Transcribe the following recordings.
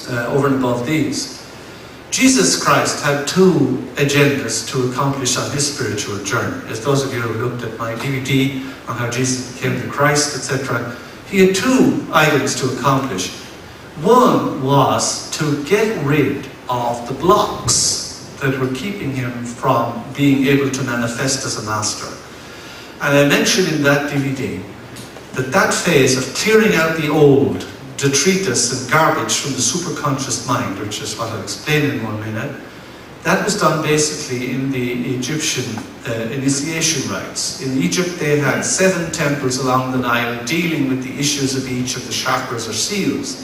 over and above these. Jesus Christ had two agendas to accomplish on his spiritual journey. As those of you who looked at my DVD on how Jesus became the Christ, etc., he had two items to accomplish. One was to get rid of the blocks that were keeping him from being able to manifest as a master. And I mentioned in that DVD that phase of clearing out the old, detritus and garbage from the superconscious mind, which is what I'll explain in 1 minute, that was done basically in the Egyptian initiation rites. In Egypt they had 7 temples along the Nile dealing with the issues of each of the chakras or seals.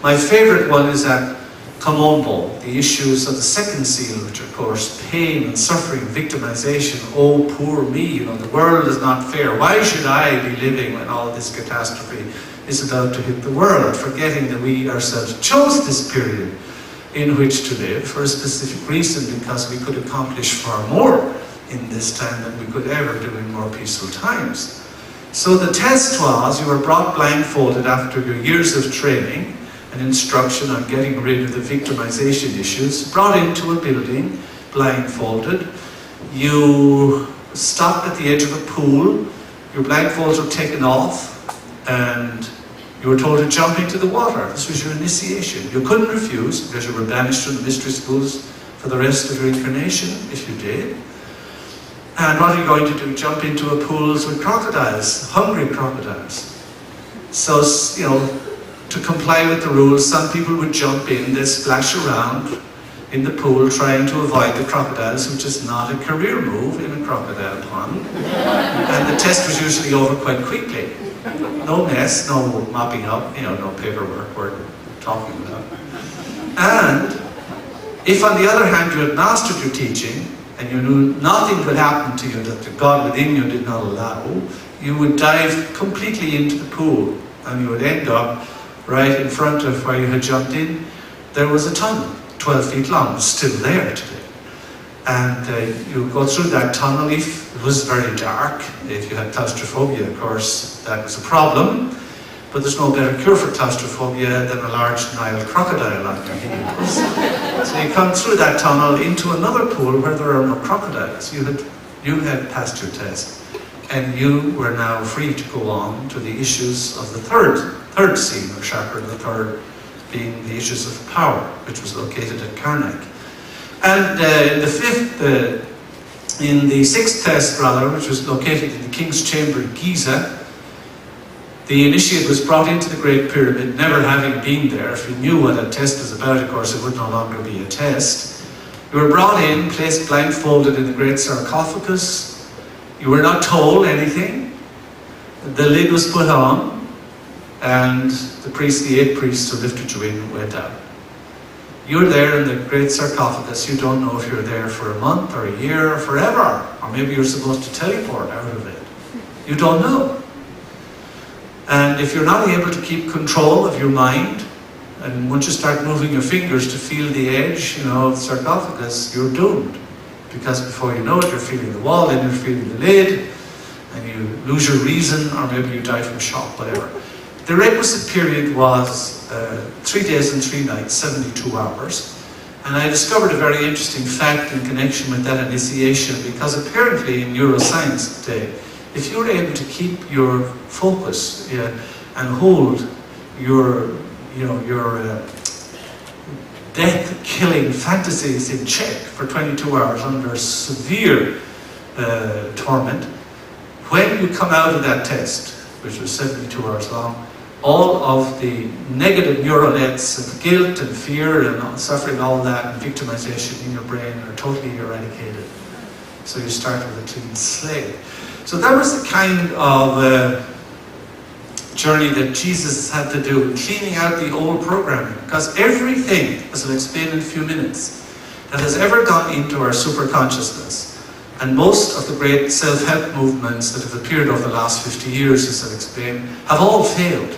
My favorite one is at Kamombo, the issues of the second seal, which are, of course, pain and suffering, victimization. Oh, poor me, the world is not fair. Why should I be living when all this catastrophe is about to hit the world? Forgetting that we ourselves chose this period in which to live for a specific reason, because we could accomplish far more in this time than we could ever do in more peaceful times. So the test was, you were brought blindfolded after your years of training and instruction on getting rid of the victimization issues, brought into a building, blindfolded. You stopped at the edge of a pool, your blindfolds were taken off, and you were told to jump into the water. This was your initiation. You couldn't refuse, because you were banished from the mystery schools for the rest of your incarnation, if you did. And what are you going to do? Jump into a pool with crocodiles, hungry crocodiles. So, to comply with the rules, some people would jump in, they'd splash around in the pool trying to avoid the crocodiles, which is not a career move in a crocodile pond. And the test was usually over quite quickly. No mess, no mopping up, no paperwork we're talking about. And if on the other hand you had mastered your teaching and you knew nothing could happen to you that the God within you did not allow, you would dive completely into the pool and you would end up right in front of where you had jumped in. There was a tunnel, 12 feet long, still there today. And you go through that tunnel. If it was very dark, if you had claustrophobia, of course, that was a problem. But there's no better cure for claustrophobia than a large Nile crocodile on your heels. So you come through that tunnel into another pool where there are no crocodiles. You had passed your test, and you were now free to go on to the issues of the third seal or chakra, the third being the issues of power, which was located at Karnak. And in the sixth test, which was located in the King's Chamber in Giza, the initiate was brought into the Great Pyramid, never having been there. If you knew what a test was about, of course, it would no longer be a test. You were brought in, placed blindfolded in the great sarcophagus. You were not told anything. The lid was put on, and the 8 priests who lifted you in went out. You're there in the great sarcophagus. You don't know if you're there for a month or a year or forever. Or maybe you're supposed to teleport out of it. You don't know. And if you're not able to keep control of your mind, and once you start moving your fingers to feel the edge, of the sarcophagus, you're doomed. Because before you know it, you're feeling the wall, then you're feeling the lid, and you lose your reason, or maybe you die from shock, whatever. The requisite period was 3 days and 3 nights, 72 hours. And I discovered a very interesting fact in connection with that initiation, because apparently in neuroscience today, if you're able to keep your focus and hold your death-killing fantasies in check for 22 hours under severe torment, when you come out of that test, which was 72 hours long, all of the negative neural nets of guilt and fear and suffering, all that, and victimization in your brain are totally eradicated. So you start with a clean slate. So that was the kind of journey that Jesus had to do, cleaning out the old programming. Because everything, as I'll explain in a few minutes, that has ever gone into our superconsciousness, and most of the great self-help movements that have appeared over the last 50 years, as I'll explain, have all failed.